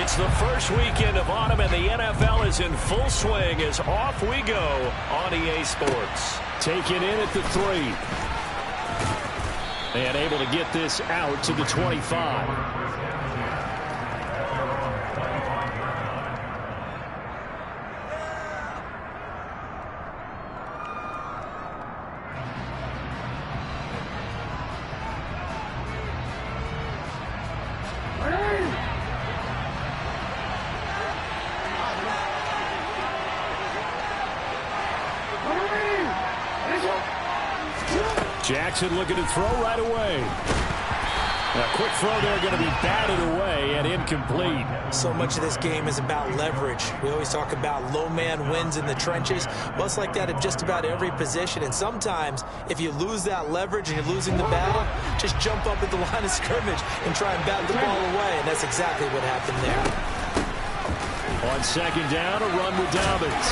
It's the first weekend of autumn, and the NFL is in full swing as off we go on EA Sports. Taken in at the 3. And able to get this out to the 25. Jackson looking to throw right away. A quick throw there, going to be batted away and incomplete. So much of this game is about leverage. We always talk about low man wins in the trenches. Well, it's like that at just about every position. And sometimes, if you lose that leverage and you're losing the battle, just jump up at the line of scrimmage and try and bat the ball away. And that's exactly what happened there. On second down, a run with Dobbins.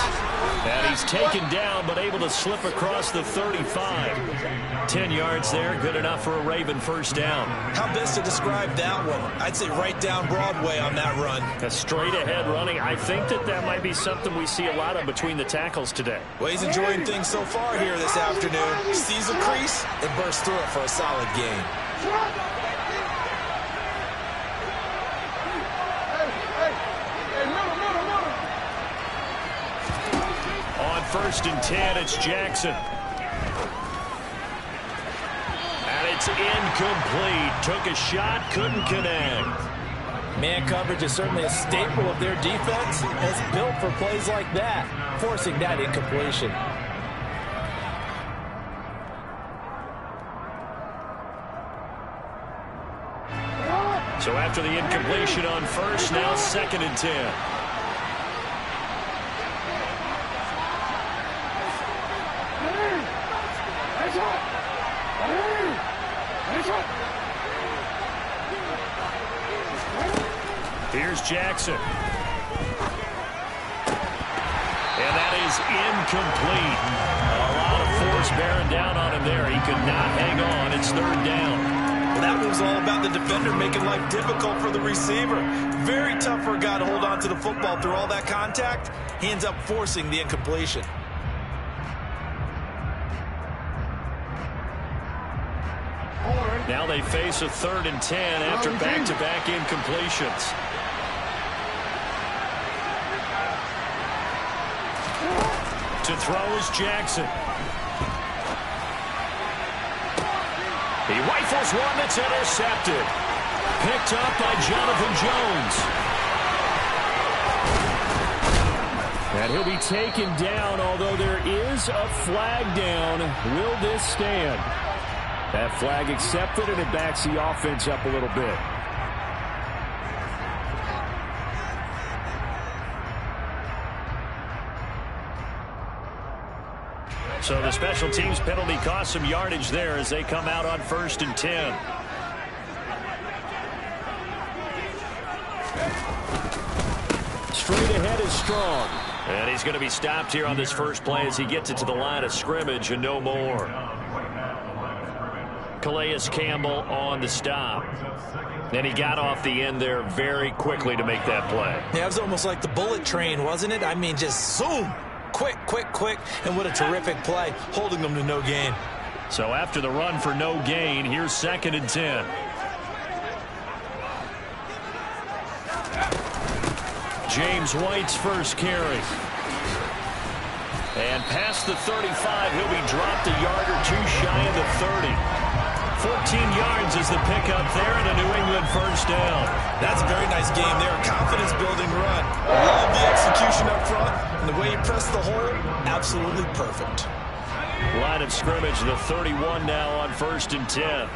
And he's taken down, but able to slip across the 35. 10 yards there, good enough for a Raven first down. How best to describe that one? I'd say right down Broadway on that run. A straight-ahead running. I think that might be something we see a lot of between the tackles today. Well, he's enjoying things so far here this afternoon. Sees a crease and bursts through it for a solid gain. First and 10, it's Jackson. And it's incomplete. Took a shot, couldn't connect. Man coverage is certainly a staple of their defense. It's built for plays like that, forcing that incompletion. So after the incompletion on first, now second and 10. Here's Jackson. And that is incomplete. A lot of force bearing down on him there. He could not hang on. It's third down. Well, that was all about the defender making life difficult for the receiver. Very tough for a guy to hold on to the football through all that contact. He ends up forcing the incompletion. Now they face a third and 10 after back-to-back incompletions. To throw is Jackson. He rifles one that's intercepted. Picked up by Jonathan Jones. And he'll be taken down, although there is a flag down. Will this stand? That flag accepted, and it backs the offense up a little bit. So the special teams penalty cost some yardage there as they come out on first and 10. Straight ahead is Strong. And he's going to be stopped here on this first play as he gets it to the line of scrimmage and no more. Calais Campbell on the stop. And he got off the end there very quickly to make that play. Yeah, it was almost like the bullet train, wasn't it? I mean, just zoom. Quick, quick, quick. And what a terrific play, holding them to no gain. So after the run for no gain, here's second and 10. James White's first carry. And past the 35, he'll be dropped a yard or two shy of the 30. 14 yards is the pickup there and a New England first down. That's a very nice game there. Confidence-building run. Love the execution up front. And the way he pressed the hole, absolutely perfect. Line of scrimmage, the 31 now on first and 10.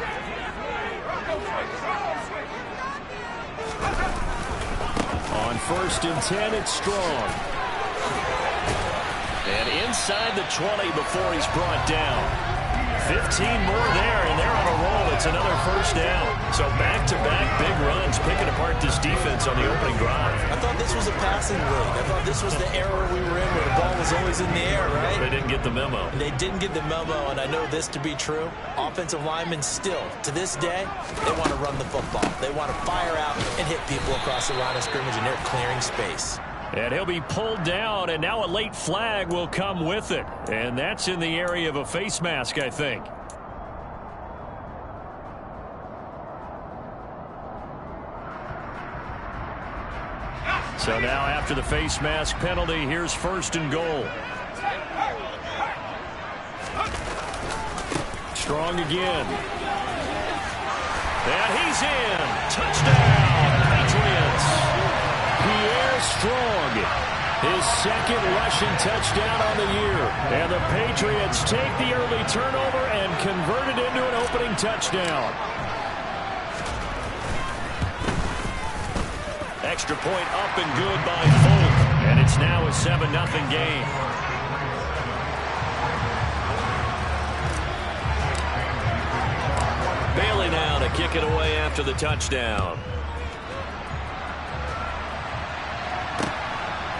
On first and 10, it's Strong. And inside the 20 before he's brought down. 15 more there, and they're on a roll. It's another first down. So back-to-back big runs, picking apart this defense on the opening drive. I thought this was a passing league. I thought this was the era we were in where the ball was always in the air, right? They didn't get the memo. They didn't get the memo, and I know this to be true. Offensive linemen still, to this day, they want to run the football. They want to fire out and hit people across the line of scrimmage, and they're clearing space. And he'll be pulled down, and now a late flag will come with it. And that's in the area of a face mask, I think. So now after the face mask penalty, here's first and goal. Strong again. And he's in. Touchdown, Patriots. Pierre Strong, his second rushing touchdown on the year. And the Patriots take the early turnover and convert it into an opening touchdown. Extra point up and good by Folk. And it's now a 7-0 game. Bailey now to kick it away after the touchdown.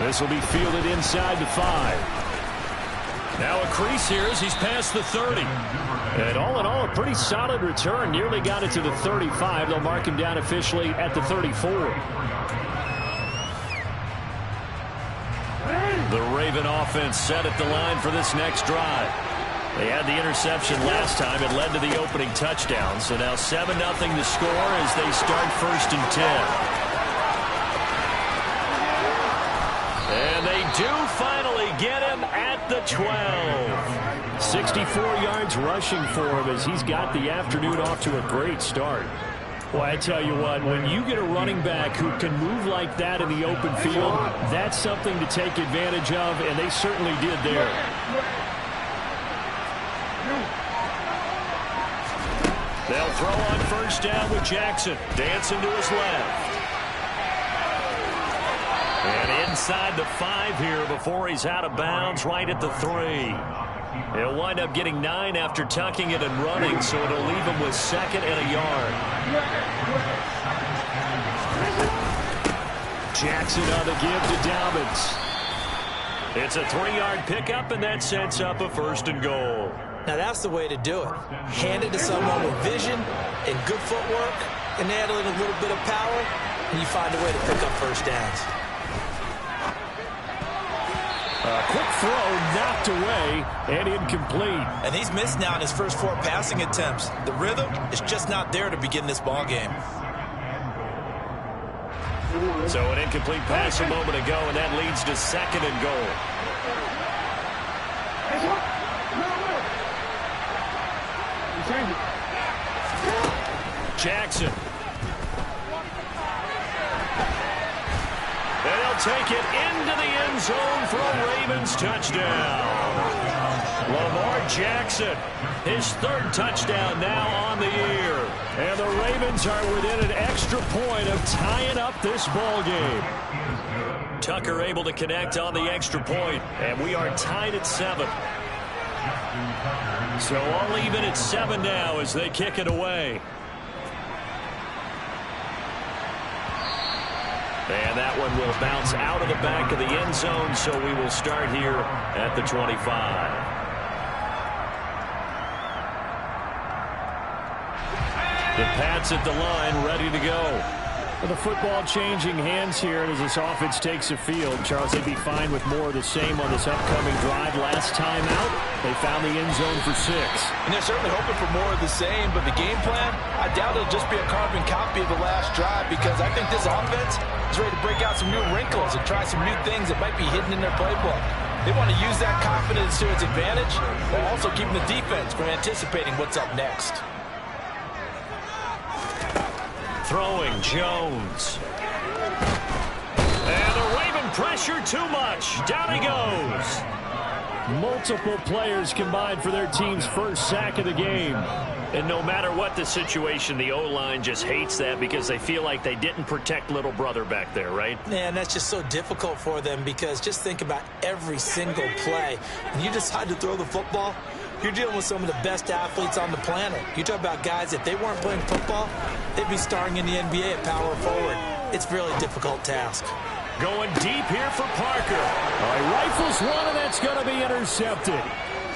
This will be fielded inside the 5. Now a crease here as he's past the 30. And all in all, a pretty solid return. Nearly got it to the 35. They'll mark him down officially at the 34. The Raven offense set at the line for this next drive. They had the interception last time. It led to the opening touchdown. So now 7-0 to score as they start first and 10. And they do finally get him at the 12. 64 yards rushing for him as he's got the afternoon off to a great start. Well, I tell you what, when you get a running back who can move like that in the open field, that's something to take advantage of, and they certainly did there. They'll throw on first down with Jackson. Dancing to his left. And inside the 5 here before he's out of bounds, right at the 3. He'll wind up getting 9 after tucking it and running, so it'll leave him with 2nd and a yard. Jackson on the give to Dobbins. It's a 3-yard pickup, and that sets up a first and goal. Now that's the way to do it. Hand it to someone with vision and good footwork, and add a little bit of power, and you find a way to pick up first downs. A quick throw knocked away and incomplete. And he's missed now in his first 4 passing attempts. The rhythm is just not there to begin this ball game. So an incomplete pass a moment ago, and that leads to 2nd and goal. Jackson. And he'll take it into the end zone for a Ravens touchdown. Lamar Jackson, his 3rd touchdown now on the year. And the Ravens are within an extra point of tying up this ball game. Tucker able to connect on the extra point, and we are tied at 7. So all even at 7 now as they kick it away. And that one will bounce out of the back of the end zone, so we will start here at the 25. The Pats at the line, ready to go. Well, the football changing hands here as this offense takes the field. Charles, they'd be fine with more of the same on this upcoming drive. Last time out, they found the end zone for 6. And they're certainly hoping for more of the same, but the game plan, I doubt it'll just be a carbon copy of the last drive, because I think this offense is ready to break out some new wrinkles and try some new things that might be hidden in their playbook. They want to use that confidence to its advantage while also keeping the defense from anticipating what's up next. Throwing Jones. And the Raven pressure too much. Down he goes. Multiple players combined for their team's first sack of the game. And no matter what the situation, the O-line just hates that because they feel like they didn't protect little brother back there, right? Man, that's just so difficult for them because just think about every single play. When you decide to throw the football, You're dealing with some of the best athletes on the planet. You talk about guys, if they weren't playing football, they'd be starring in the NBA at power forward. It's a really difficult task. Going deep here for Parker. He rifles one, and that's going to be intercepted.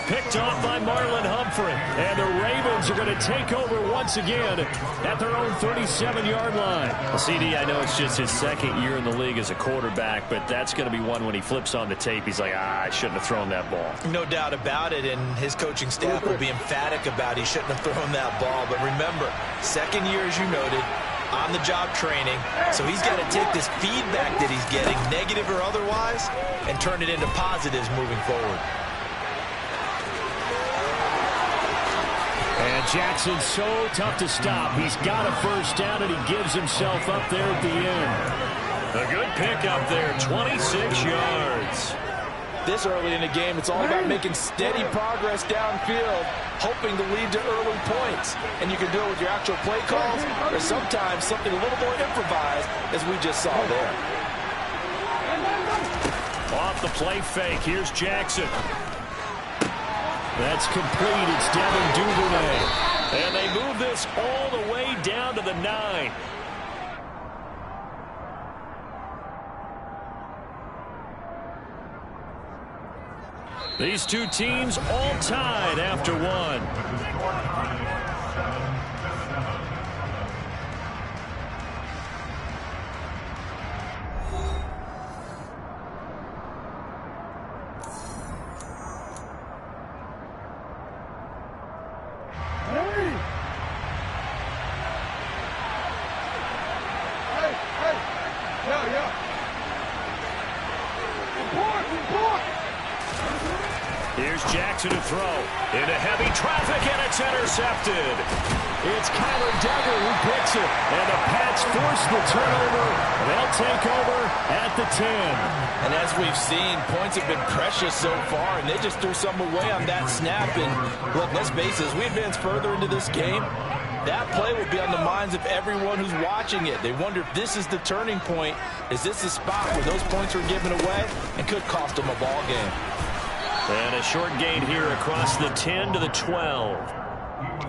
Picked off by Marlon Humphrey. And the Ravens are going to take over once again at their own 37-yard line. Well, CD, I know it's just his second year in the league as a quarterback, but that's going to be one when he flips on the tape. He's like, I shouldn't have thrown that ball. No doubt about it, and his coaching staff will be emphatic about he shouldn't have thrown that ball. But remember, second year, as you noted, on-the-job training, so he's got to take this feedback that he's getting, negative or otherwise, and turn it into positives moving forward. And Jackson's so tough to stop. He's got a first down, and he gives himself up there at the end. A good pickup there, 26 yards. This early in the game, it's all about making steady progress downfield, hoping to lead to early points. And you can do it with your actual play calls, or sometimes something a little more improvised, as we just saw there. Off the play fake, here's Jackson. That's complete. It's Devin Duvernay. And they move this all the way down to the 9. These two teams all tied after one. Here's Jackson to throw. Into heavy traffic, and it's intercepted. It's Kyler Duggar who picks it. And the Pats force the turnover. They'll take over at the 10. And as we've seen, points have been precious so far, and they just threw some away on that snap. And look, let's face it, as we advance further into this game, that play will be on the minds of everyone who's watching it. They wonder if this is the turning point. Is this the spot where those points are given away and could cost them a ball game? And a short gain here across the 10 to the 12.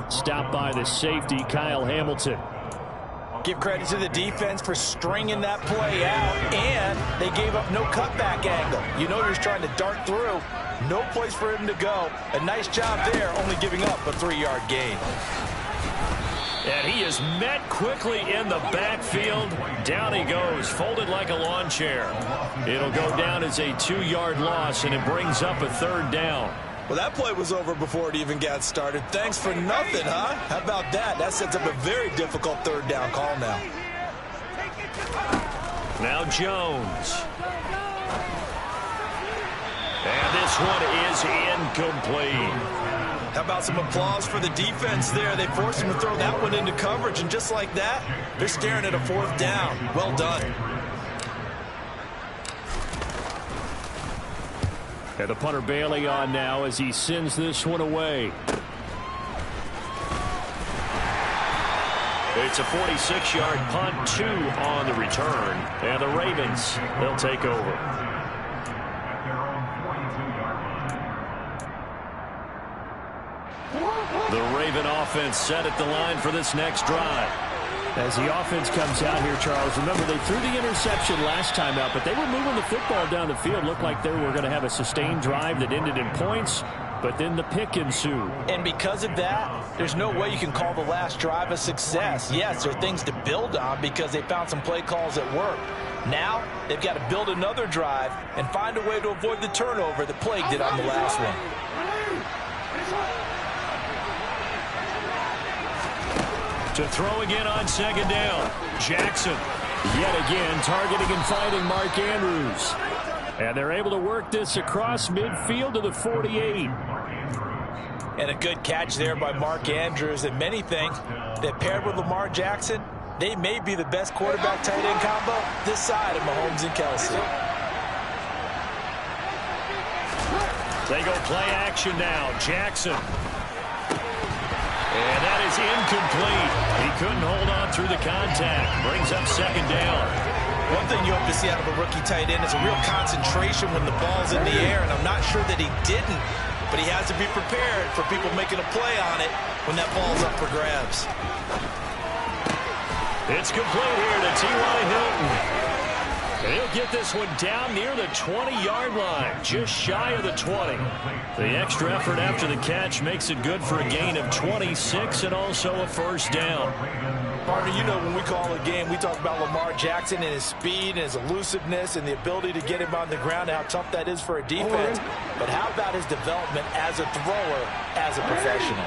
Stopped by the safety, Kyle Hamilton. Give credit to the defense for stringing that play out, and they gave up no cutback angle. You know, you're trying to dart through. No place for him to go. A nice job there, only giving up a 3-yard gain. And he is met quickly in the backfield. Down he goes, folded like a lawn chair. It'll go down as a 2-yard loss, and it brings up a 3rd down. Well, that play was over before it even got started. Thanks for nothing, huh? How about that? That sets up a very difficult 3rd down call now. Now Jones. And this one is incomplete. How about some applause for the defense there? They forced him to throw that one into coverage, and just like that, they're staring at a 4th down. Well done. And the punter Bailey on now as he sends this one away. It's a 46-yard punt, 2 on the return. And the Ravens, they'll take over. The Raven offense set at the line for this next drive. As the offense comes out here, Charles, remember they threw the interception last time out, but they were moving the football down the field. Looked like they were going to have a sustained drive that ended in points, but then the pick ensued. And because of that, there's no way you can call the last drive a success. Yes, there are things to build on because they found some play calls that worked. Now, they've got to build another drive and find a way to avoid the turnover that plagued it on the last one. To throw again on 2nd down. Jackson. Yet again targeting and finding Mark Andrews. And they're able to work this across midfield to the 48. And a good catch there by Mark Andrews. And many think that paired with Lamar Jackson, they may be the best quarterback tight end combo this side of Mahomes and Kelsey. They go play action now. Jackson. And that is incomplete. He couldn't hold on through the contact. Brings up 2nd down. One thing you hope to see out of a rookie tight end is a real concentration when the ball's in the air, and I'm not sure that he didn't but he has to be prepared for people making a play on it when that ball's up for grabs. It's complete here to T.Y. Hilton. And he'll get this one down near the 20-yard line, just shy of the 20. The extra effort after the catch makes it good for a gain of 26 and also a first down. Partner, you know when we call a game, we talk about Lamar Jackson and his speed and his elusiveness and the ability to get him on the ground and how tough that is for a defense. But how about his development as a thrower, as a professional?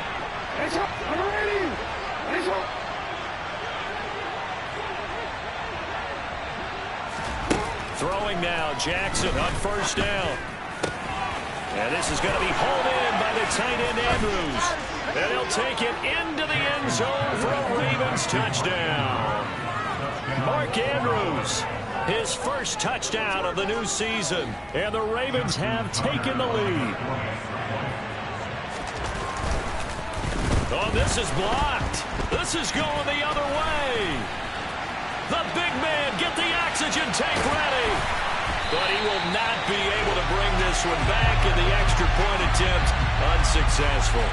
Throwing now, Jackson on first down. And this is going to be hauled in by the tight end Andrews. And he'll take it into the end zone for a Ravens touchdown. Mark Andrews, his first touchdown of the new season. And the Ravens have taken the lead. Oh, this is blocked. This is going the other way. The big man, get the oxygen tank ready. But he will not be able to bring this one back, and the extra point attempt unsuccessful.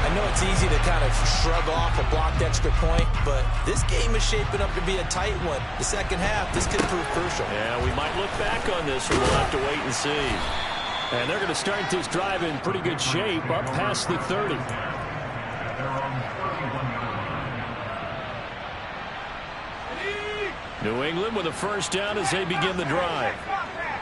I know it's easy to kind of shrug off a blocked extra point, but this game is shaping up to be a tight one. The second half, this could prove crucial. Yeah, we might look back on this, or we'll have to wait and see. And they're going to start this drive in pretty good shape, up past the 30. New England with a first down as they begin the drive.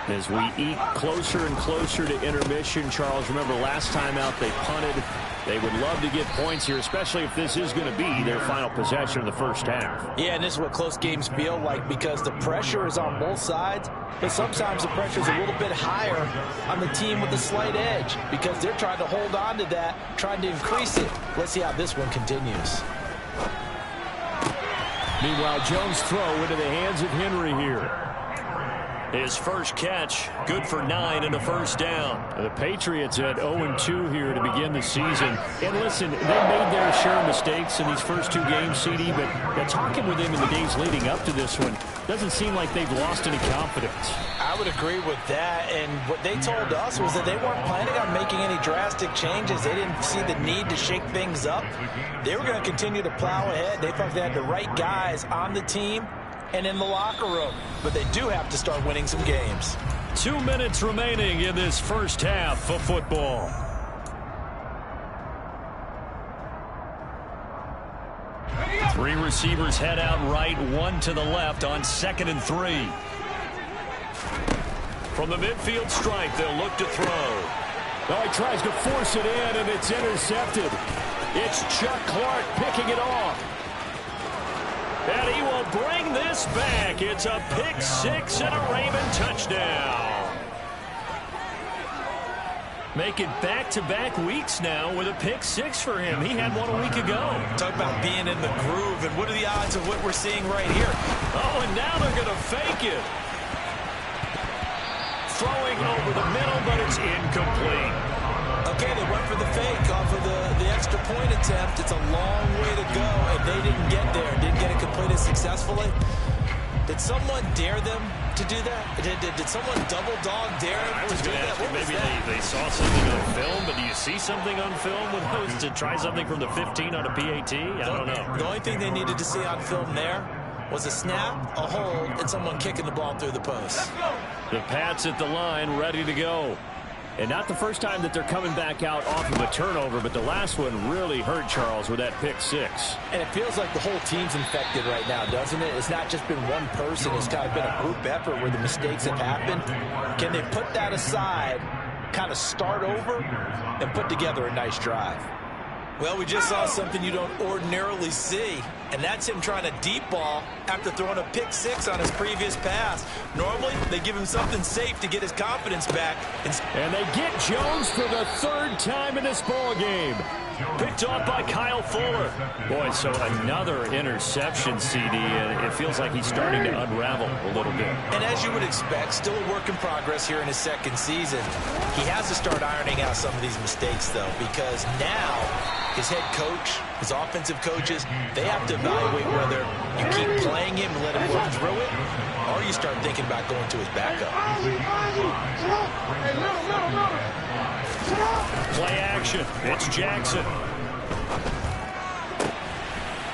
As we eke closer and closer to intermission, Charles, remember last time out they punted. They would love to get points here, especially if this is going to be their final possession of the first half. Yeah, and this is what close games feel like because the pressure is on both sides, but sometimes the pressure is a little bit higher on the team with the slight edge because they're trying to hold on to that, trying to increase it. Let's see how this one continues. Meanwhile, Jones' throw into the hands of Henry here. His first catch, good for 9 and a first down. The Patriots at 0-2 here to begin the season. And listen, they made their share of mistakes in these first two games, CD, but talking with them in the days leading up to this one, doesn't seem like they've lost any confidence. I would agree with that, and what they told us was that they weren't planning on making any drastic changes. They didn't see the need to shake things up. They were going to continue to plow ahead. They felt they had the right guys on the team and in the locker room, but they do have to start winning some games. 2 minutes remaining in this first half of football. Three receivers head out right, one to the left on 2nd and 3. From the midfield stripe, they'll look to throw. Oh, he tries to force it in, and it's intercepted. It's Chuck Clark picking it off. And he will bring this back. It's a pick six and a Raven touchdown. Make it back-to-back weeks now with a pick six for him. He had one a week ago. Talk about being in the groove, and what are the odds of what we're seeing right here? Oh, and now they're going to fake it. Throwing over the middle, but it's incomplete. Okay, they went for the fake off of the extra point attempt. It's a long way to go, and they didn't get there. Didn't get it completed successfully. Did someone dare them to do that? Did someone double dog dare them to do that? What was maybe that? they saw something on film, but do you see something on film with those to try something from the 15 on a PAT? I don't know. The only thing they needed to see on film there was a snap, a hold, and someone kicking the ball through the post. The Pats at the line, ready to go. And not the first time that they're coming back out off of a turnover, but the last one really hurt Charles with that pick six. And it feels like the whole team's infected right now, doesn't it? It's not just been one person. It's kind of been a group effort where the mistakes have happened. Can they put that aside, kind of start over, and put together a nice drive? Well, we just saw something you don't ordinarily see, and that's him trying to deep ball after throwing a pick six on his previous pass. Normally, they give him something safe to get his confidence back. And they get Jones for the third time in this ball game. Picked off by Kyle Fuller. Boy, so another interception, CD, and it feels like he's starting to unravel a little bit. And as you would expect, still a work in progress here in his second season. He has to start ironing out some of these mistakes, though, because now his head coach, his offensive coaches, they have to evaluate whether you keep playing him and let him work through it, or you start thinking about going to his backup. Play action. It's Jackson.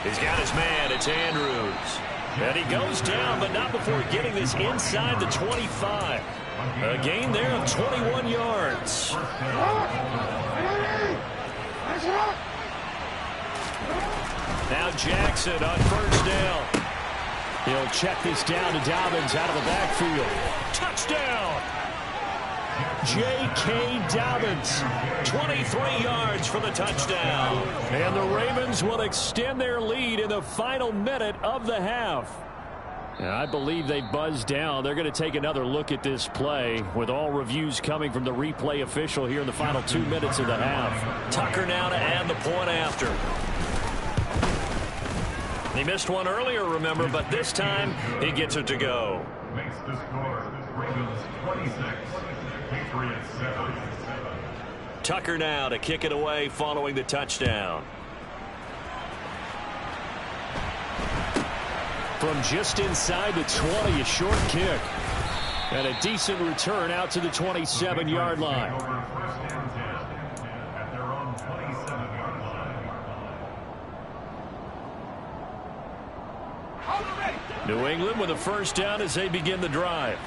He's got his man. It's Andrews. And he goes down, but not before getting this inside the 25. A gain there of 21 yards. Now Jackson on first down. He'll check this down to Dobbins out of the backfield. Touchdown! J.K. Dobbins, 23 yards for the touchdown. And the Ravens will extend their lead in the final minute of the half. And I believe they buzzed down. They're going to take another look at this play with all reviews coming from the replay official here in the final 2 minutes of the half. Tucker now to add the point after. He missed one earlier, remember, but this time he gets it to go. Makes the score Ravens 26, Patriots 7. Tucker now to kick it away following the touchdown. From just inside the 20, a short kick. And a decent return out to the 27-yard line. At their own 27-yard line. New England with a first down as they begin the drive.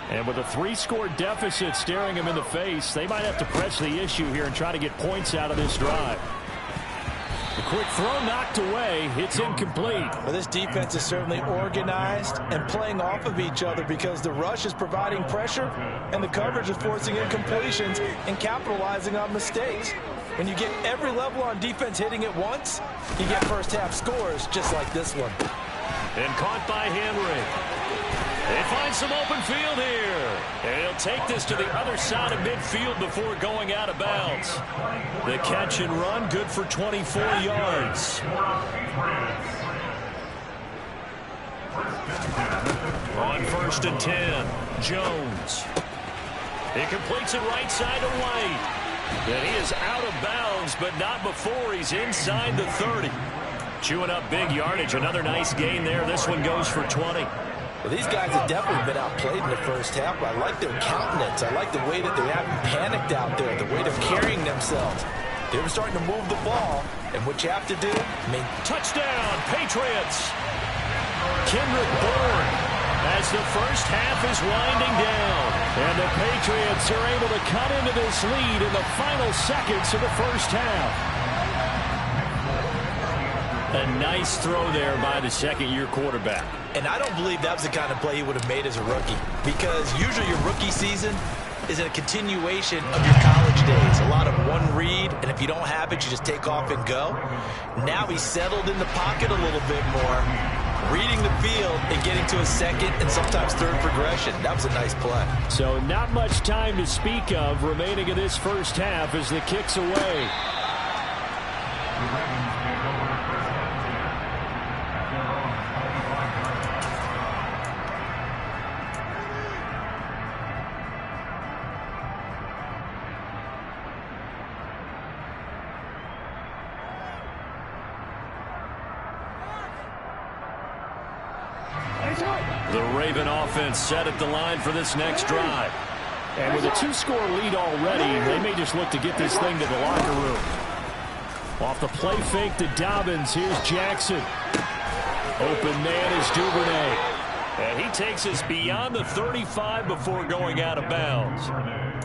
And with a 3-score deficit staring them in the face, they might have to press the issue here and try to get points out of this drive. The quick throw knocked away. It's incomplete. Well, this defense is certainly organized and playing off of each other because the rush is providing pressure and the coverage is forcing incompletions and capitalizing on mistakes. When you get every level on defense hitting at once, you get first half scores just like this one. And caught by Henry. They find some open field here. And he'll take this to the other side of midfield before going out of bounds. The catch and run, good for 24 yards. On first and 10, Jones. He completes it right side to White. And he is out of bounds, but not before he's inside the 30. Chewing up big yardage. Another nice gain there. This one goes for 20. Well, these guys have definitely been outplayed in the first half. I like their countenance. I like the way that they haven't panicked out there, the way they're carrying themselves. They were starting to move the ball, and what you have to do, touchdown, Patriots! Kendrick Bourne as the first half is winding down. And the Patriots are able to cut into this lead in the final seconds of the first half. A nice throw there by the second-year quarterback. And I don't believe that was the kind of play he would have made as a rookie, because usually your rookie season is a continuation of your college days. A lot of one read, and if you don't have it, you just take off and go. Now he's settled in the pocket a little bit more, reading the field and getting to a second and sometimes third progression. That was a nice play. So not much time to speak of remaining in this first half as the kick's away. The Raven offense set at the line for this next drive. And with a 2-score lead already, they may just look to get this thing to the locker room. Off the play fake to Dobbins, here's Jackson. Open man is Duvernay. And he takes us beyond the 35 before going out of bounds.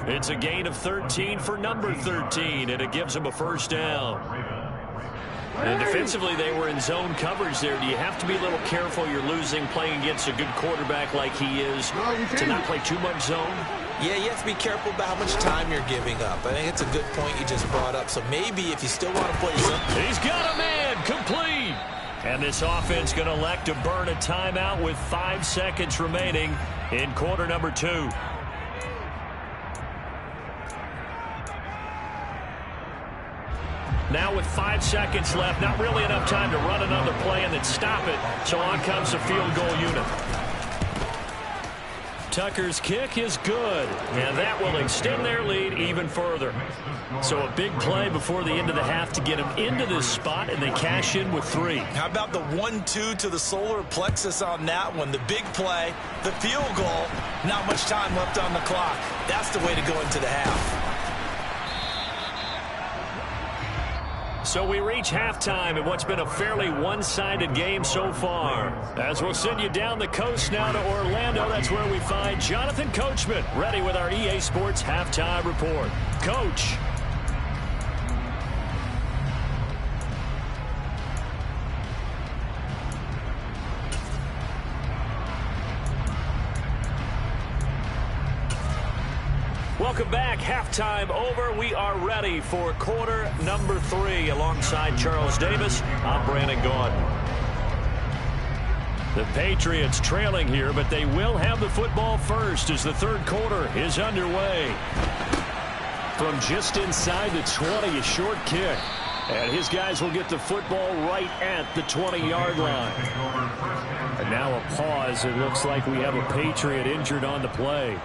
It's a gain of 13 for number 13, and it gives him a first down. And defensively, they were in zone coverage there. Do you have to be a little careful? You're losing playing against a good quarterback like he is to not play too much zone? Yeah, you have to be careful about how much time you're giving up. I think it's a good point you just brought up. So maybe if you still want to play some... He's got a man, complete. And this offense going to elect to burn a timeout with 5 seconds remaining in quarter number 2. Now with 5 seconds left, not really enough time to run another play and then stop it. So on comes the field goal unit. Tucker's kick is good, and that will extend their lead even further. So a big play before the end of the half to get them into this spot, and they cash in with 3. How about the 1-2 to the solar plexus on that one? The big play, the field goal, not much time left on the clock. That's the way to go into the half. So we reach halftime in what's been a fairly one-sided game so far. As we'll send you down the coast now to Orlando, that's where we find Jonathan Coachman, ready with our EA Sports Halftime Report. Coach. Welcome back. Halftime over. We are ready for quarter number 3. Alongside Charles Davis, I'm Brandon Gaudin. The Patriots trailing here, but they will have the football first as the third quarter is underway. From just inside the 20, a short kick. And his guys will get the football right at the 20-yard line. And now a pause. It looks like we have a Patriot injured on the play.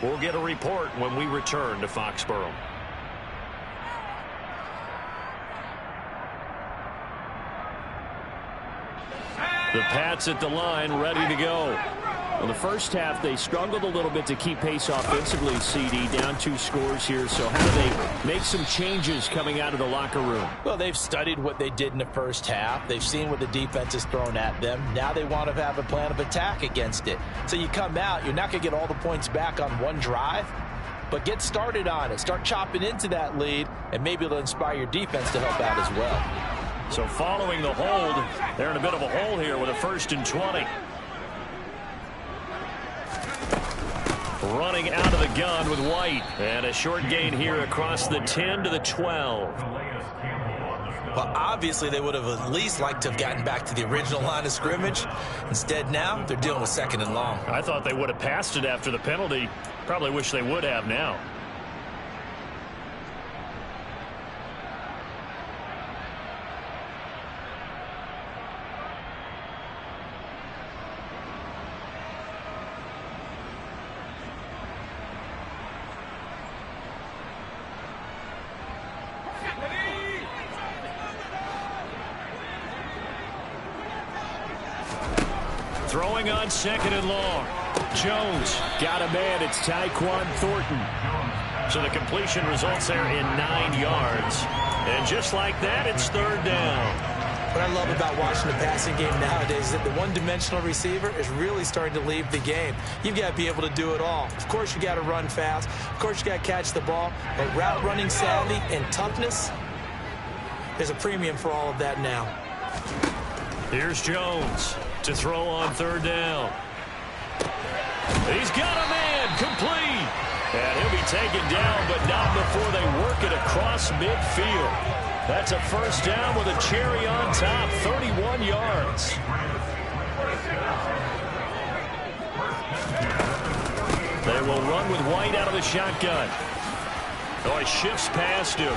We'll get a report when we return to Foxborough. The Pats at the line, ready to go. Well, the first half, they struggled a little bit to keep pace offensively, CD, down 2 scores here. So how do they make some changes coming out of the locker room? Well, they've studied what they did in the first half. They've seen what the defense has thrown at them. Now they want to have a plan of attack against it. So you come out, you're not going to get all the points back on one drive, but get started on it. Start chopping into that lead, and maybe it'll inspire your defense to help out as well. So following the hold, they're in a bit of a hole here with a 1st and 20. Running out of the gun with White. And a short gain here across the 10 to the 12. Well, obviously, they would have at least liked to have gotten back to the original line of scrimmage. Instead, now, they're dealing with 2nd and long. I thought they would have passed it after the penalty. Probably wish they would have now. Throwing on 2nd and long. Jones got a man. It's Tyquan Thornton. So the completion results there in 9 yards. And just like that, it's 3rd down. What I love about watching the passing game nowadays is that the one-dimensional receiver is really starting to leave the game. You've got to be able to do it all. Of course, you got to run fast. Of course, you got to catch the ball. But route running savvy and toughness, there's a premium for all of that now. Here's Jones to throw on 3rd down. He's got a man, complete. And he'll be taken down, but not before they work it across midfield. That's a 1st down with a cherry on top, 31 yards. They will run with White out of the shotgun. Oh, he shifts past him.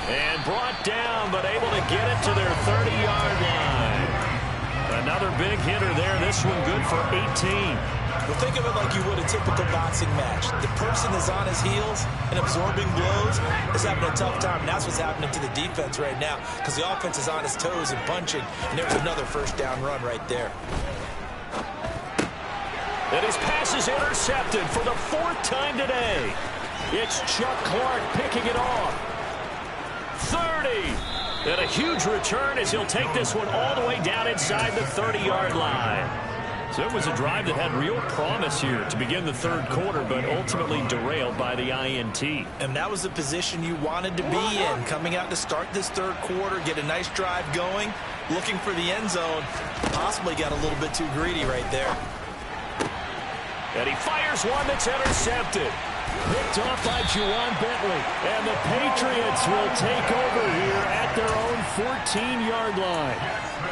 And brought down, but able to get it to their 30-yard line. Another big hitter there. This one good for 18. Well, think of it like you would a typical boxing match. The person is on his heels and absorbing blows is having a tough time. And that's what's happening to the defense right now because the offense is on his toes and punching. And there's another 1st down run right there. And his pass is intercepted for the 4th time today. It's Chuck Clark picking it off. 30. And a huge return as he'll take this one all the way down inside the 30-yard line. So it was a drive that had real promise here to begin the 3rd quarter, but ultimately derailed by the INT. And that was the position you wanted to be in, coming out to start this 3rd quarter, get a nice drive going, looking for the end zone. Possibly got a little bit too greedy right there. And he fires one that's intercepted. Picked off by Juwan Bentley. And the Patriots will take over here at their own 14-yard line.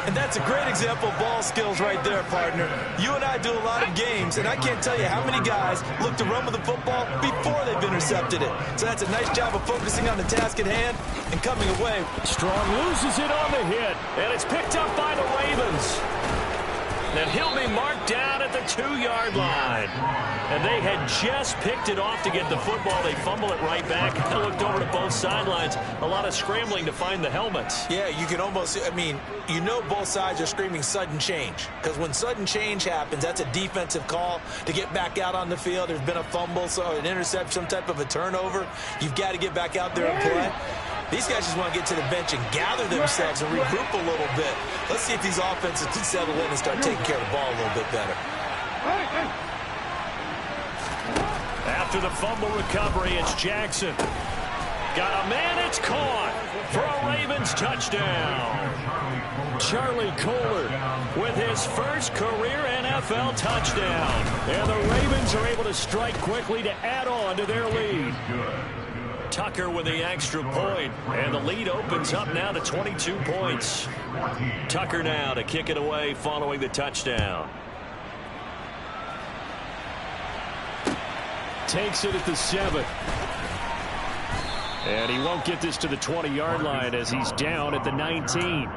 And that's a great example of ball skills right there, partner. You and I do a lot of games, and I can't tell you how many guys look to run with the football before they've intercepted it. So that's a nice job of focusing on the task at hand and coming away. Strong loses it on the hit, and it's picked up by the Ravens. And he'll be marked down at the 2-yard line. And they had just picked it off to get the football. They fumble it right back. I looked over to both sidelines. A lot of scrambling to find the helmets. Yeah, you can almost, I mean, you know both sides are screaming sudden change. Because when sudden change happens, that's a defensive call to get back out on the field. There's been a fumble, so an interception, some type of a turnover. You've got to get back out there and play. These guys just want to get to the bench and gather themselves and regroup a little bit. Let's see if these offenses can settle in and start taking care of the ball a little bit better. After the fumble recovery, it's Jackson. Got a man, it's caught for a Ravens touchdown. Charlie Kohler with his first career NFL touchdown. And the Ravens are able to strike quickly to add on to their lead. Tucker with the extra point, and the lead opens up now to 22 points. Tucker now to kick it away following the touchdown. Takes it at the 7. And he won't get this to the 20-yard line as he's down at the 19. The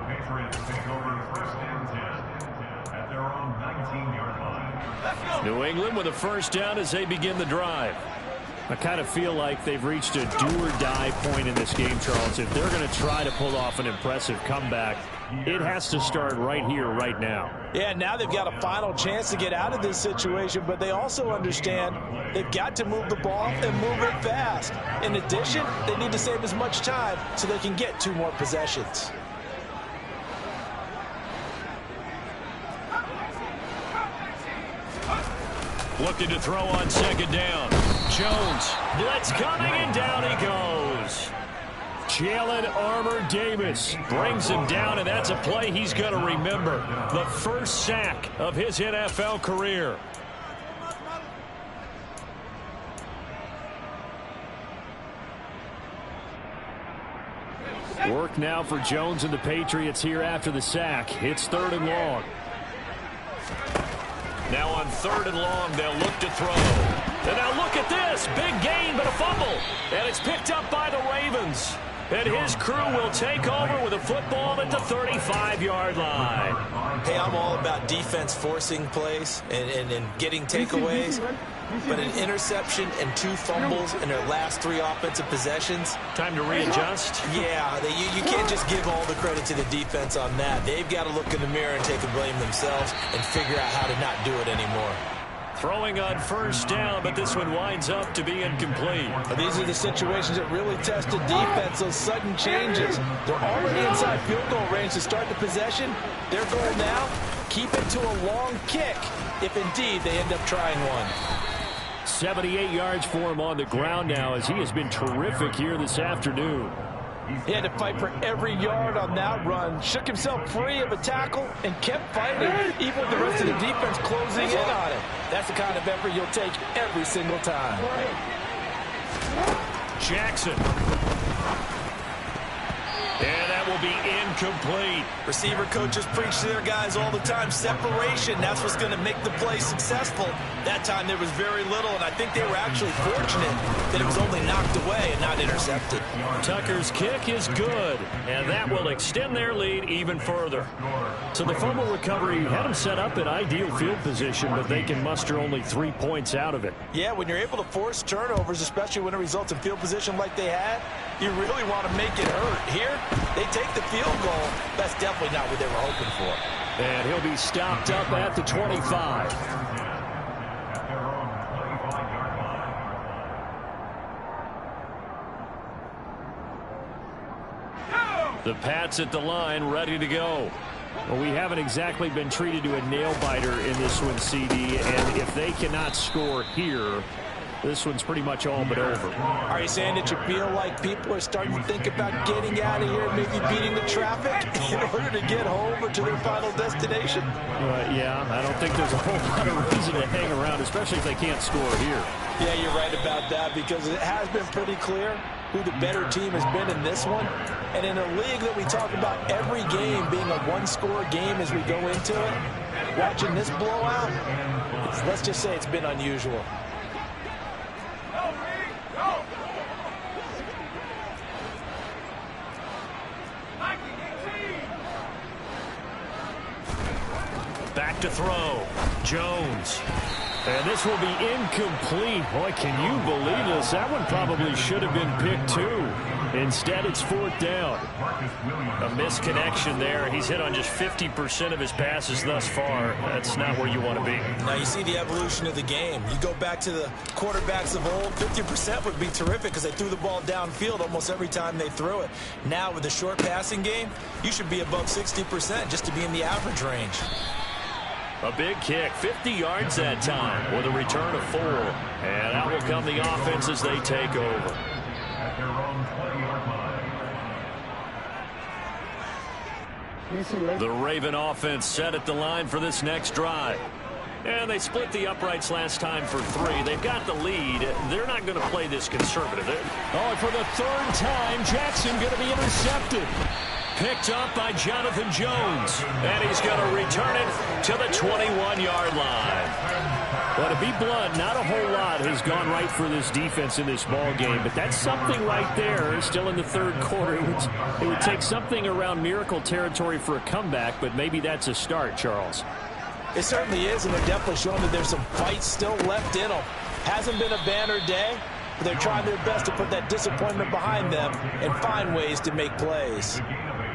Patriots take over first and 10 at their own 19-yard line. New England with a first down as they begin the drive. I kind of feel like they've reached a do-or-die point in this game, Charles. If they're going to try to pull off an impressive comeback, it has to start right here, right now. Yeah, now they've got a final chance to get out of this situation, but they also understand they've got to move the ball and move it fast. In addition, they need to save as much time so they can get 2 more possessions. Looking to throw on second down. Jones, blitz coming, and down he goes. Jalen Armour-Davis brings him down, and that's a play he's going to remember. The first sack of his NFL career. Work now for Jones and the Patriots here after the sack. It's 3rd and long. Now on 3rd and long, they'll look to throw. And now look at this. Big gain, but a fumble. And it's picked up by the Ravens. And his crew will take over with a football at the 35-yard line. Hey, I'm all about defense forcing plays and getting takeaways. But an interception and 2 fumbles in their last 3 offensive possessions. Time to readjust. Yeah, you can't just give all the credit to the defense on that. They've got to look in the mirror and take the blame themselves and figure out how to not do it anymore. Throwing on first down, but this one winds up to be incomplete. These are the situations that really test the defense, those sudden changes. They're already inside field goal range to start the possession. Their goal now, keep it to a long kick, if indeed they end up trying one. 78 yards for him on the ground now as he has been terrific here this afternoon. He had to fight for every yard on that run, shook himself free of a tackle, and kept fighting, even with the rest of the defense closing in on him. That's the kind of effort you'll take every single time. Jackson. And that will be incomplete. Receiver coaches preach to their guys all the time. Separation, that's what's going to make the play successful. That time there was very little, and I think they were actually fortunate that it was only knocked away and not intercepted. Tucker's kick is good, and that will extend their lead even further. So the fumble recovery had them set up in ideal field position, but they can muster only 3 points out of it. Yeah, when you're able to force turnovers, especially when it results in field position like they had, you really want to make it hurt. Here, they take the field goal. That's definitely not what they were hoping for. And he'll be stopped up at the 25. The Pats at the line, ready to go. Well, we haven't exactly been treated to a nail-biter in this one, CD, and if they cannot score here, this one's pretty much all but over. Are you saying that you feel like people are starting to think about getting out of here, maybe beating the traffic in order to get home or to their final destination? Yeah, I don't think there's a whole lot of reason to hang around, especially if they can't score here. Yeah, you're right about that, because it has been pretty clear who the better team has been in this one. And in a league that we talk about every game being a one-score game as we go into it, watching this blowout, let's just say it's been unusual. to throw. Jones. And this will be incomplete. Boy, can you believe this? That one probably should have been picked too. Instead, it's 4th down. A misconnection there. He's hit on just 50% of his passes thus far. That's not where you want to be. Now, you see the evolution of the game. You go back to the quarterbacks of old, 50% would be terrific because they threw the ball downfield almost every time they threw it. Now, with the short passing game, you should be above 60% just to be in the average range. A big kick, 50 yards that time with a return of 4. And out will come the offense as they take over. At their own 20-yard line. The Raven offense set at the line for this next drive. And they split the uprights last time for 3. They've got the lead. They're not going to play this conservative. Oh, for the 3rd time, Jackson going to be intercepted. Picked up by Jonathan Jones. And he's going to return it to the 21-yard line. Well, to be blunt, not a whole lot has gone right for this defense in this ball game, but that's something right there. Still in the 3rd quarter. It would take something around miracle territory for a comeback, but maybe that's a start, Charles. It certainly is, and they're definitely showing that there's some fight still left in them. Hasn't been a banner day, but they're trying their best to put that disappointment behind them and find ways to make plays.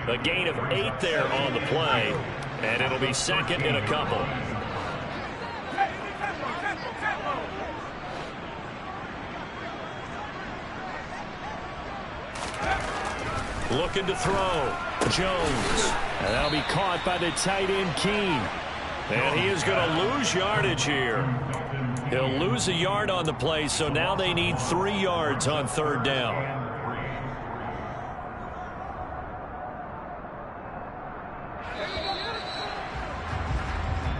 A gain of 8 there on the play, and it'll be 2nd and a couple. Looking to throw. Jones. And that'll be caught by the tight end, Keene. And he is going to lose yardage here. He'll lose a yard on the play, so now they need 3 yards on 3rd down.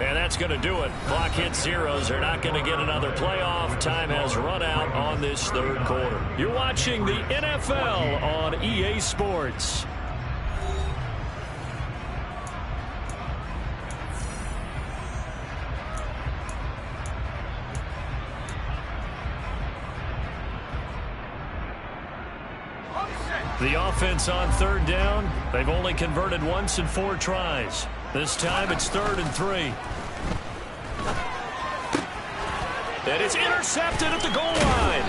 And that's going to do it. Clock hits zeros. They're not going to get another playoff. Time has run out on this 3rd quarter. You're watching the NFL on EA Sports. The offense on 3rd down. They've only converted once in 4 tries. This time it's 3rd and 3. And it's intercepted at the goal line.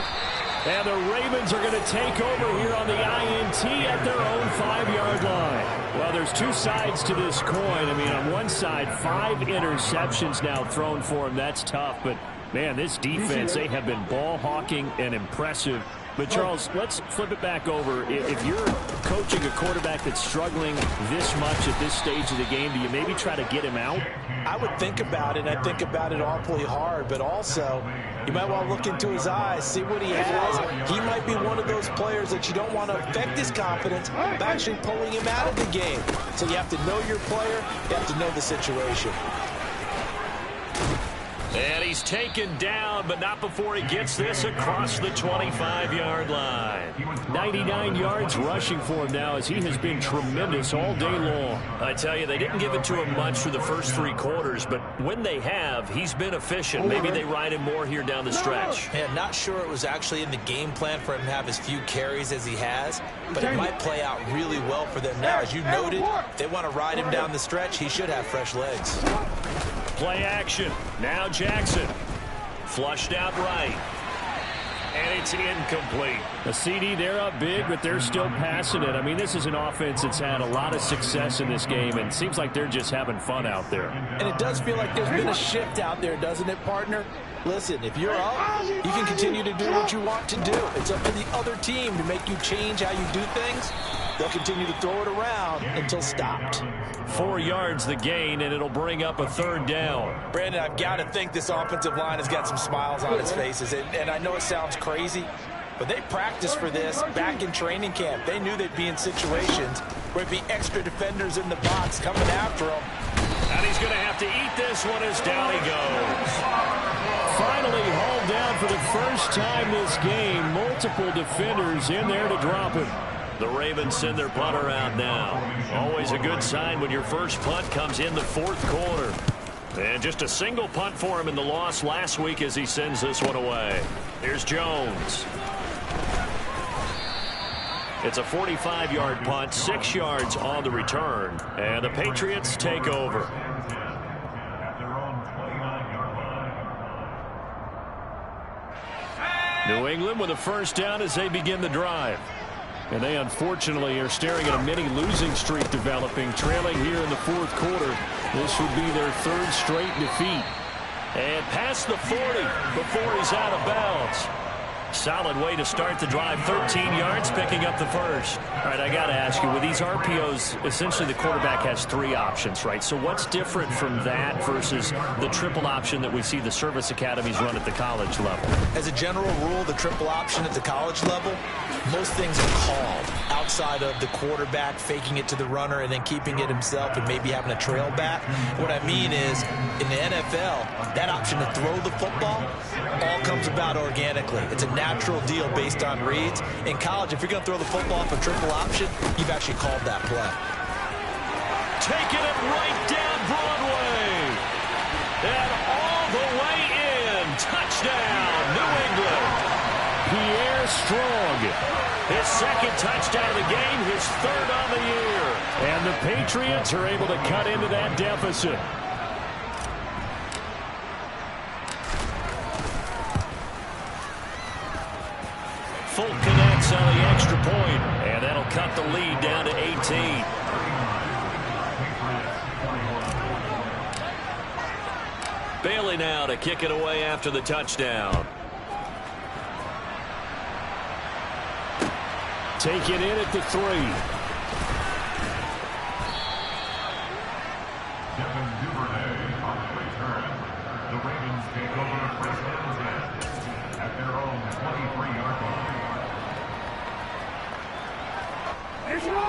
And the Ravens are going to take over here on the INT at their own 5-yard line. Well, there's 2 sides to this coin. I mean, on one side, 5 interceptions now thrown for him. That's tough. But, man, this defense, they have been ball hawking and impressive. But, Charles, let's flip it back over. If you're coaching a quarterback that's struggling this much at this stage of the game, do you maybe try to get him out? I would think about it. I think about it awfully hard. But also, you might want to look into his eyes, see what he has. He might be one of those players that you don't want to affect his confidence by actually pulling him out of the game. So you have to know your player. You have to know the situation. And he's taken down, but not before he gets this across the 25-yard line. 99 yards rushing for him now as he has been tremendous all day long. I tell you, they didn't give it to him much for the first 3 quarters, but when they have, he's been efficient. Maybe they ride him more here down the stretch. Man, not sure it was actually in the game plan for him to have as few carries as he has, but it might play out really well for them now. As you noted, if they want to ride him down the stretch, he should have fresh legs. Play action. Now Jackson. Flushed out right. And it's incomplete. The CD, they're up big, but they're still passing it. I mean, this is an offense that's had a lot of success in this game, and it seems like they're just having fun out there. And it does feel like there's been a shift out there, doesn't it, partner? Listen, if you're up, you can continue to do what you want to do. It's up to the other team to make you change how you do things. They'll continue to throw it around until stopped. 4 yards the gain, and it'll bring up a 3rd down. Brandon, I've got to think this offensive line has got some smiles on its faces. And I know it sounds crazy, but they practiced for this back in training camp. They knew they'd be in situations where it'd be extra defenders in the box coming after them. And he's going to have to eat this one as down he goes. Finally hauled down for the first time this game. Multiple defenders in there to drop him. The Ravens send their punter out now. Always a good sign when your first punt comes in the 4th quarter. And just a single punt for him in the loss last week as he sends this one away. Here's Jones. It's a 45-yard punt, 6 yards on the return. And the Patriots take over. At their New England with a first down as they begin the drive. And they unfortunately are staring at a mini losing streak developing, trailing here in the fourth quarter. This would be their third straight defeat. And past the 40 before he's out of bounds. Solid way to start the drive. 13 yards, picking up the first. All right, I got to ask you, with these RPOs, essentially the quarterback has three options, right? So what's different from that versus the triple option that we see the service academies run at the college level? As a general rule, the triple option at the college level, most things are called outside of the quarterback faking it to the runner and then keeping it himself and maybe having a trail back. What I mean is, in the NFL, that option to throw the football all comes about organically. It's a natural deal based on reads. In college, if you're going to throw the football off a triple option, you've actually called that play. Taking it right down Broadway. And all the way in. Touchdown, New England. Pierre Strong. His second touchdown of the game, his third on the year. And the Patriots are able to cut into that deficit. Full connects on the extra point, and that'll cut the lead down to 18. Bailey now to kick it away after the touchdown. Take it in at the 3. The Ravens take over first and 10 at their own 23-yard line.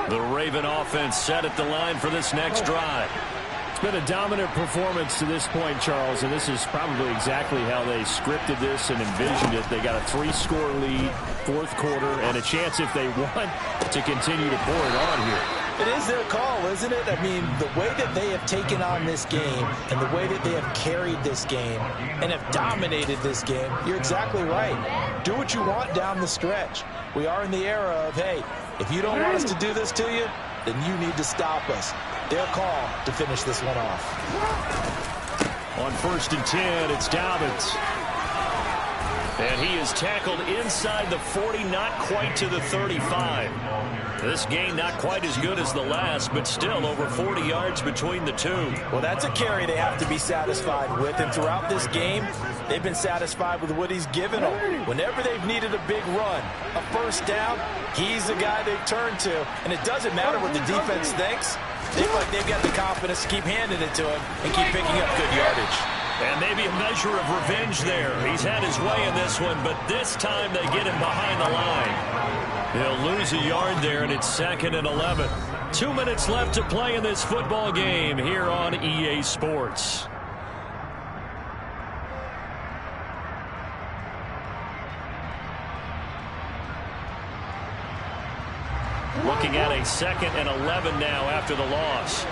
The Raven offense set at the line for this next drive. It's been a dominant performance to this point, Charles, and this is probably exactly how they scripted this and envisioned it. They got a 3-score lead, fourth quarter, and a chance if they want to continue to pour it on here. It is their call, isn't it? I mean, the way that they have taken on this game and the way that they have carried this game and have dominated this game, you're exactly right. Do what you want down the stretch. We are in the era of, hey, if you don't want us to do this to you, then you need to stop us. Their call to finish this one off. On 1st and 10, it's Dobbins. And he is tackled inside the 40, not quite to the 35. This game not quite as good as the last, but still over 40 yards between the two. Well, that's a carry they have to be satisfied with. And throughout this game, they've been satisfied with what he's given them. Whenever they've needed a big run, a first down, he's the guy they've turned to. And it doesn't matter what the defense thinks. They feel like they've got the confidence to keep handing it to him and keep picking up good yardage. And maybe a measure of revenge there. He's had his way in this one, but this time they get him behind the line. He'll lose a yard there, and it's 2nd and 11. 2 minutes left to play in this football game here on EA Sports. Looking at a 2nd and 11 now after the loss.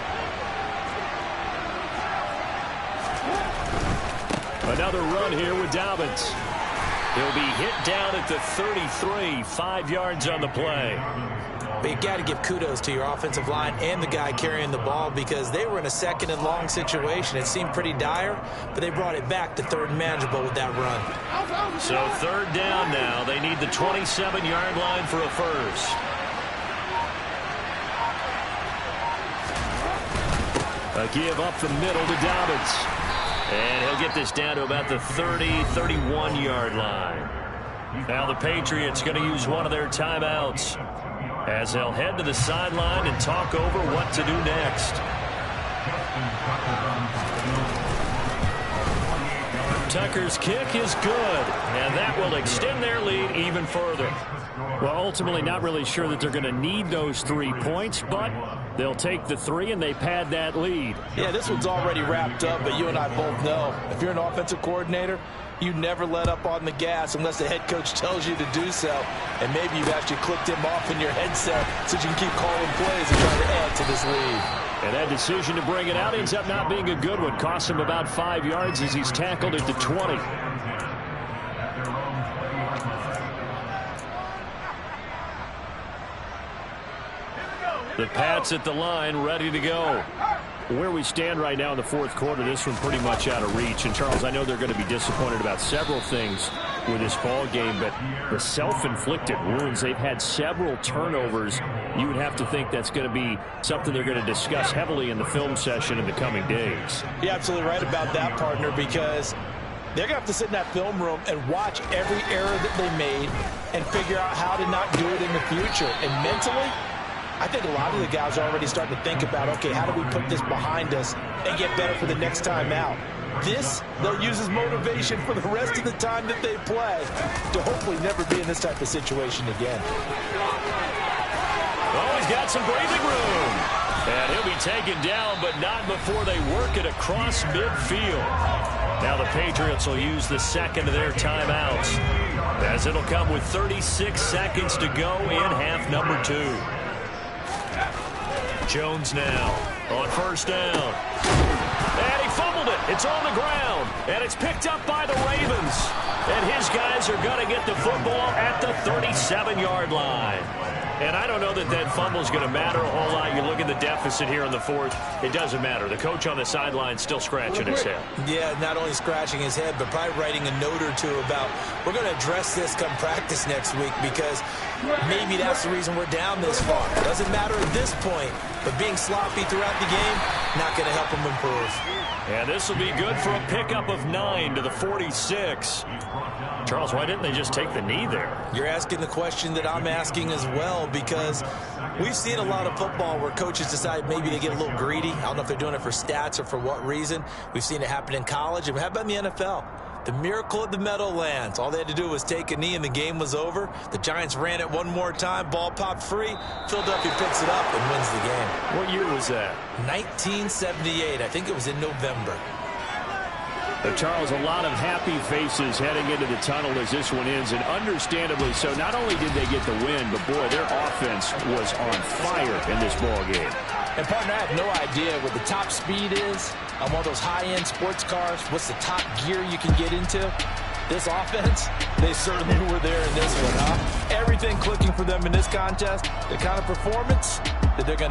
Another run here with Dobbins. He'll be hit down at the 33, 5 yards on the play. But you got to give kudos to your offensive line and the guy carrying the ball because they were in a 2nd and long situation. It seemed pretty dire, but they brought it back to 3rd and manageable with that run. So 3rd down now. They need the 27-yard line for a first. A give up the middle to Dobbins. And he'll get this down to about the 30, 31-yard line. Now the Patriots going to use one of their timeouts as they'll head to the sideline and talk over what to do next. Tucker's kick is good, and that will extend their lead even further. Well, ultimately not really sure that they're going to need those 3 points, but they'll take the 3 and they pad that lead. Yeah, this one's already wrapped up, but you and I both know if you're an offensive coordinator, you never let up on the gas unless the head coach tells you to do so. And maybe you've actually clicked him off in your headset so you can keep calling plays and trying to add to this lead. And that decision to bring it out ends up not being a good one. Cost him about 5 yards as he's tackled at the 20. The Pats at the line, ready to go. Where we stand right now in the fourth quarter, this one pretty much out of reach. And, Charles, I know they're going to be disappointed about several things with this ball game, but the self-inflicted wounds, they've had several turnovers. You would have to think that's going to be something they're going to discuss heavily in the film session in the coming days. You're absolutely right about that, partner, because they're going to have to sit in that film room and watch every error that they made and figure out how to not do it in the future. And mentally, I think a lot of the guys are already starting to think about, okay, how do we put this behind us and get better for the next time out? This, they'll use as motivation for the rest of the time that they play to hopefully never be in this type of situation again. Oh, he's got some breathing room. And he'll be taken down, but not before they work it across midfield. Now the Patriots will use the second of their timeouts, as it'll come with 36 seconds to go in half number 2. Jones now on first down. And he fumbled it. It's on the ground. And it's picked up by the Ravens. And his guys are going to get the football at the 37-yard line. And I don't know that that fumble is going to matter a whole lot. You look at the deficit here in the fourth. It doesn't matter. The coach on the sideline still scratching his head. Yeah, not only scratching his head, but probably writing a note or two about, we're going to address this come practice next week, because maybe that's the reason we're down this far. Doesn't matter at this point, but being sloppy throughout the game, not going to help him improve. And this will be good for a pickup of 9 to the 46. Charles, why didn't they just take the knee there? You're asking the question that I'm asking as well, because we've seen a lot of football where coaches decide maybe to get a little greedy. I don't know if they're doing it for stats or for what reason. We've seen it happen in college, and how about in the NFL? The miracle of the Meadowlands. All they had to do was take a knee and the game was over. The Giants ran it one more time. Ball popped free. Philadelphia picks it up and wins the game. What year was that? 1978. I think it was in November. But Charles, a lot of happy faces heading into the tunnel as this one ends, and understandably so. Not only did they get the win, but boy, their offense was on fire in this ball game. And partner, I have no idea what the top speed is on one of those high-end sports cars. What's the top gear you can get into? This offense, they certainly were there in this one, huh? Everything clicking for them in this contest, the kind of performance that they're going to